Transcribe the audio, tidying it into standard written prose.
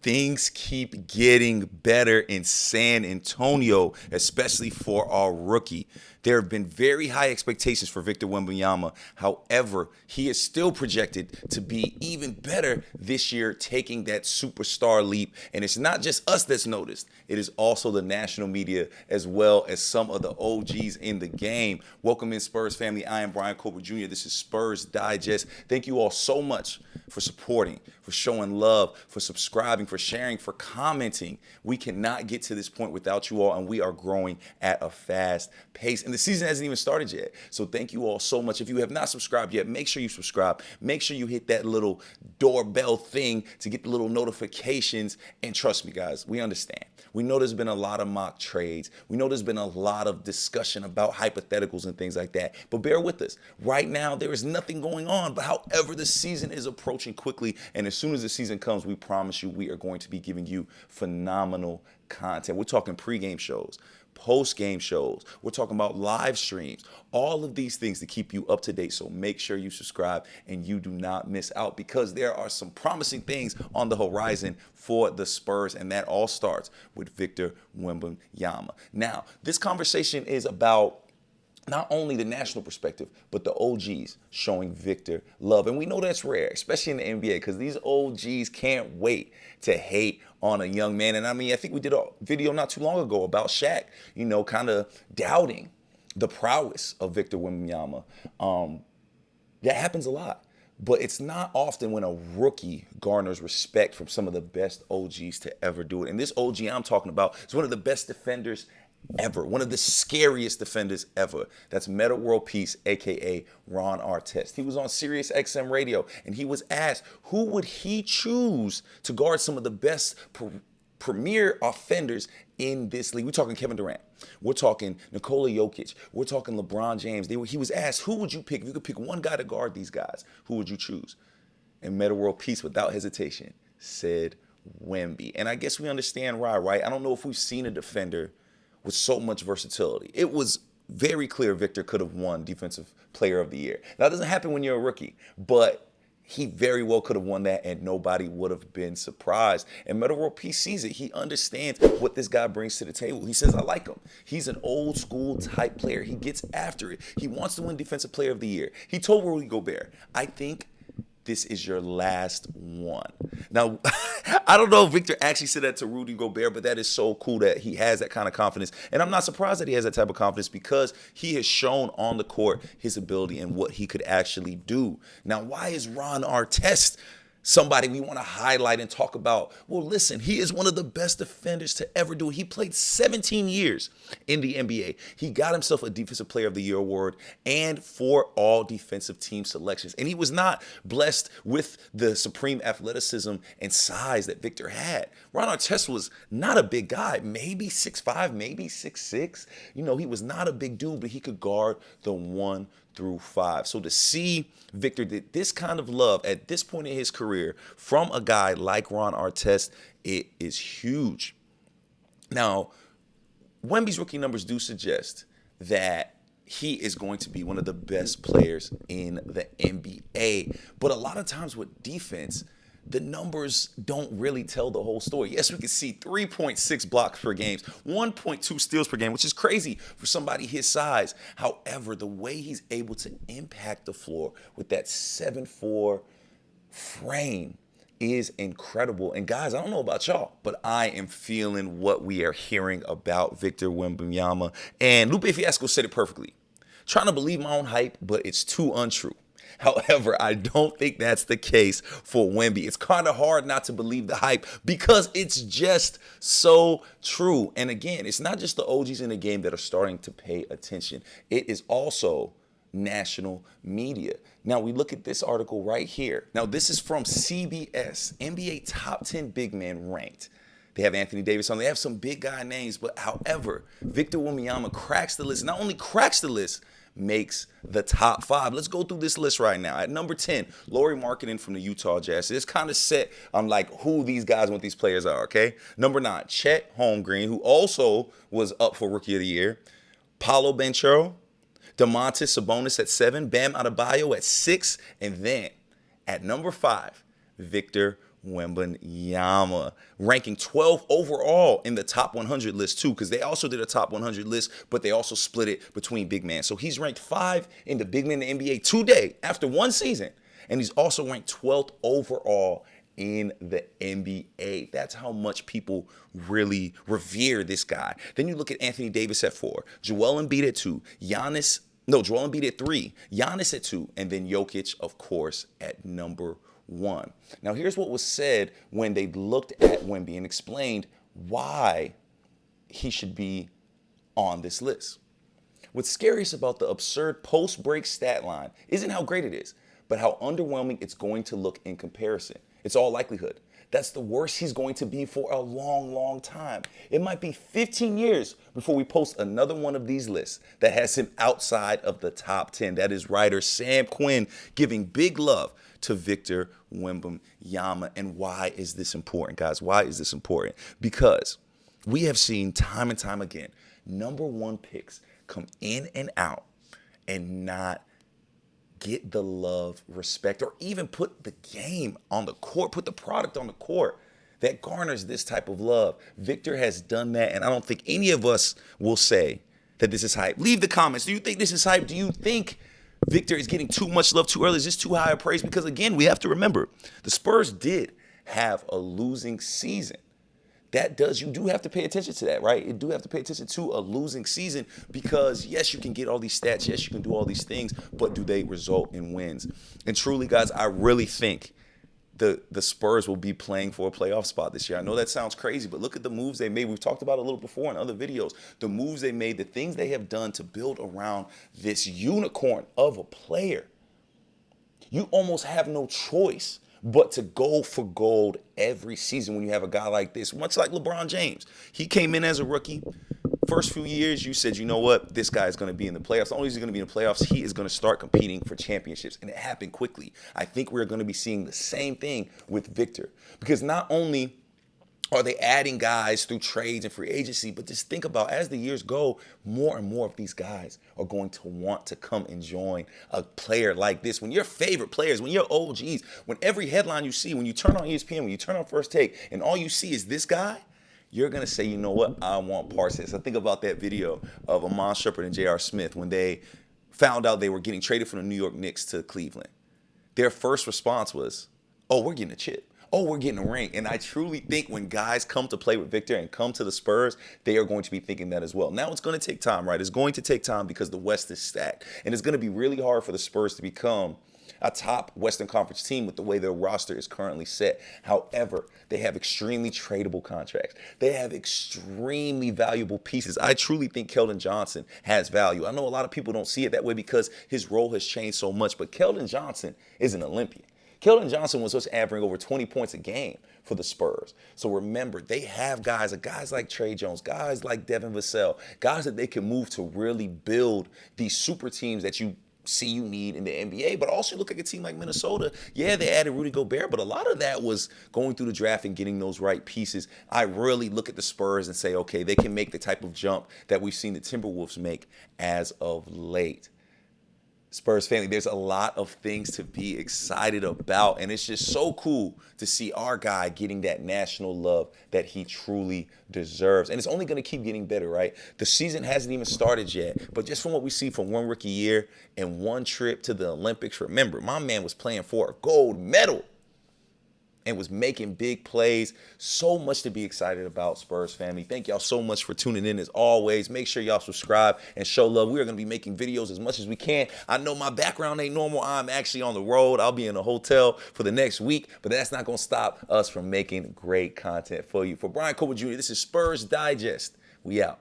Things keep getting better in San Antonio, especially for our rookie. There have been very high expectations for Victor Wembanyama. However, he is still projected to be even better this year, taking that superstar leap. And it's not just us that's noticed. It is also the national media as well as some of the OGs in the game. Welcome in, Spurs family. I am Bryan Colbert Jr. This is Spurs Digest. Thank you all so much for supporting, for showing love, for subscribing, for sharing, for commenting. We cannot get to this point without you all, and we are growing at a fast pace. And the season hasn't even started yet. So thank you all so much. If you have not subscribed yet, make sure you subscribe. Make sure you hit that little doorbell thing to get the little notifications. And trust me, guys, we understand. We know there's been a lot of mock trades. We know there's been a lot of discussion about hypotheticals and things like that. But bear with us. Right now, there is nothing going on. But however, the season is approaching quickly. And as soon as the season comes, we promise you we are going to be giving you phenomenal content. We're talking pregame shows, post-game shows. We're talking about live streams, all of these things to keep you up to date. So make sure you subscribe and you do not miss out, because there are some promising things on the horizon for the Spurs, and that all starts with Victor Wembanyama. Now, this conversation is about not only the national perspective, but the OGs showing Victor love. And we know that's rare, especially in the NBA, because these OGs can't wait to hate on a young man. And I mean, I think we did a video not too long ago about Shaq, kind of doubting the prowess of Victor Wembanyama. That happens a lot. But it's not often when a rookie garners respect from some of the best OGs to ever do it. And this OG I'm talking about is one of the best defenders ever, one of the scariest defenders ever. That's Metta World Peace, aka Ron Artest. He was on Sirius XM radio, and he was asked who would he choose to guard some of the best premier offenders in this league. We're talking Kevin Durant. We're talking Nikola Jokic. We're talking LeBron James. He was asked, who would you pick? If you could pick one guy to guard these guys, who would you choose? And Metta World Peace, without hesitation, said Wemby. And I guess we understand why, right? I don't know if we've seen a defender with so much versatility. It was very clear Victor could have won Defensive Player of the Year. Now, it doesn't happen when you're a rookie, but he very well could have won that, and nobody would have been surprised. And Metta World Peace sees it. He understands what this guy brings to the table. He says, I like him. He's an old school type player. He gets after it. He wants to win Defensive Player of the Year. He told Rudy Gobert, I think this is your last one. Now, I don't know if Victor actually said that to Rudy Gobert, but that is so cool that he has that kind of confidence. And I'm not surprised that he has that type of confidence, because he has shown on the court his ability and what he could actually do. Now, why is Ron Artest somebody we want to highlight and talk about? Well, listen, he is one of the best defenders to ever do it. He played 17 years in the NBA. He got himself a Defensive Player of the Year award and 4 all defensive team selections. And he was not blessed with the supreme athleticism and size that Victor had. Ron Artest was not a big guy, maybe 6'5", maybe 6'6". He was not a big dude, but he could guard the 1 through 5. So to see Victor get this kind of love at this point in his career from a guy like Ron Artest, it is huge. Now, Wemby's rookie numbers do suggest that he is going to be one of the best players in the NBA. But a lot of times with defense, the numbers don't really tell the whole story. Yes, we can see 3.6 blocks per game, 1.2 steals per game, which is crazy for somebody his size. However, the way he's able to impact the floor with that 7'4" frame is incredible. And guys, I don't know about y'all, but I am feeling what we are hearing about Victor Wembanyama. And Lupe Fiasco said it perfectly. Trying to believe my own hype, but it's too untrue. However, I don't think that's the case for Wemby. It's kind of hard not to believe the hype, because it's just so true. And again, it's not just the OGs in the game that are starting to pay attention. It is also national media. Now, we look at this article right here. Now, this is from CBS, NBA top 10 big men ranked. They have Anthony Davis on. They have some big guy names. But however, Victor Wembanyama cracks the list. Not only cracks the list, makes the top 5. Let's go through this list right now. At number 10, Lauri Markkanen from the Utah Jazz. It's kind of set on like who these guys and what these players are, okay? Number 9, Chet Holmgren, who also was up for Rookie of the Year. Paolo Banchero, Domantas Sabonis at 7, Bam Adebayo at 6, and then at number 5, Victor Wembanyama, ranking 12 overall in the top 100 list too, because they also did a top 100 list, but they also split it between big men. So he's ranked 5 in the big men in the NBA today after one season, and he's also ranked 12th overall in the NBA. That's how much people really revere this guy. Then you look at Anthony Davis at 4, Joel Embiid at 2, Joel Embiid at 3, Giannis at 2, and then Jokic, of course, at number 1. Now, here's what was said when they looked at Wemby and explained why he should be on this list. What's scariest about the absurd post-break stat line isn't how great it is, but how underwhelming it's going to look in comparison. It's all likelihood. That's the worst he's going to be for a long, long time. It might be 15 years before we post another one of these lists that has him outside of the top 10. That is writer Sam Quinn giving big love to Victor Wembanyama. And why is this important, guys? Why is this important? Because we have seen time and time again, number 1 picks come in and out and not get the love, respect, or even put the game on the court, put the product on the court that garners this type of love. Victor has done that, and I don't think any of us will say that this is hype. Leave the comments. Do you think this is hype? Do you think Victor is getting too much love too early? Is this too high a praise? Because, again, we have to remember, the Spurs did have a losing season. You do have to pay attention to that, right? You do have to pay attention to a losing season because, yes, you can get all these stats. Yes, you can do all these things, but do they result in wins? And truly, guys, I really think the Spurs will be playing for a playoff spot this year. I know that sounds crazy, but look at the moves they made. We've talked about it a little before in other videos. The moves they made, the things they have done to build around this unicorn of a player. You almost have no choice but to go for gold every season when you have a guy like this, much like LeBron James. He came in as a rookie. First few years, you said, you know what, this guy is going to be in the playoffs. Not only is he going to be in the playoffs, he is going to start competing for championships. And it happened quickly. I think we're going to be seeing the same thing with Victor. Because not only are they adding guys through trades and free agency, but just think about, as the years go, more and more of these guys are going to want to come and join a player like this. When your favorite players, when your OGs, when every headline you see, when you turn on ESPN, when you turn on First Take, and all you see is this guy, you're going to say, you know what, I want parts of this. I think about that video of Amon Shepard and J.R. Smith when they found out they were getting traded from the New York Knicks to Cleveland. Their first response was, oh, we're getting a chip. Oh, we're getting a ring. And I truly think when guys come to play with Victor and come to the Spurs, they are going to be thinking that as well. Now, it's going to take time, right? It's going to take time because the West is stacked. And it's going to be really hard for the Spurs to become a top Western Conference team with the way their roster is currently set. However, they have extremely tradable contracts. They have extremely valuable pieces. I truly think Keldon Johnson has value. I know a lot of people don't see it that way because his role has changed so much, but Keldon Johnson is an Olympian. Keldon Johnson was just averaging over 20 points a game for the Spurs. So remember, they have guys like Tre Jones, guys like Devin Vassell, guys that they can move to really build these super teams that you see you need in the NBA. But also look at a team like Minnesota. Yeah, they added Rudy Gobert, but a lot of that was going through the draft and getting those right pieces. I really look at the Spurs and say, okay, they can make the type of jump that we've seen the Timberwolves make as of late. Spurs family, there's a lot of things to be excited about, and it's just so cool to see our guy getting that national love that he truly deserves. And it's only going to keep getting better, right? The season hasn't even started yet, but just from what we see from one rookie year and one trip to the Olympics, remember, my man was playing for a gold medal and was making big plays. So much to be excited about, Spurs family. Thank y'all so much for tuning in as always. Make sure y'all subscribe and show love. We are going to be making videos as much as we can. I know my background ain't normal. I'm actually on the road. I'll be in a hotel for the next week, but that's not going to stop us from making great content for you. For Bryan Colbert Jr., this is Spurs Digest. We out.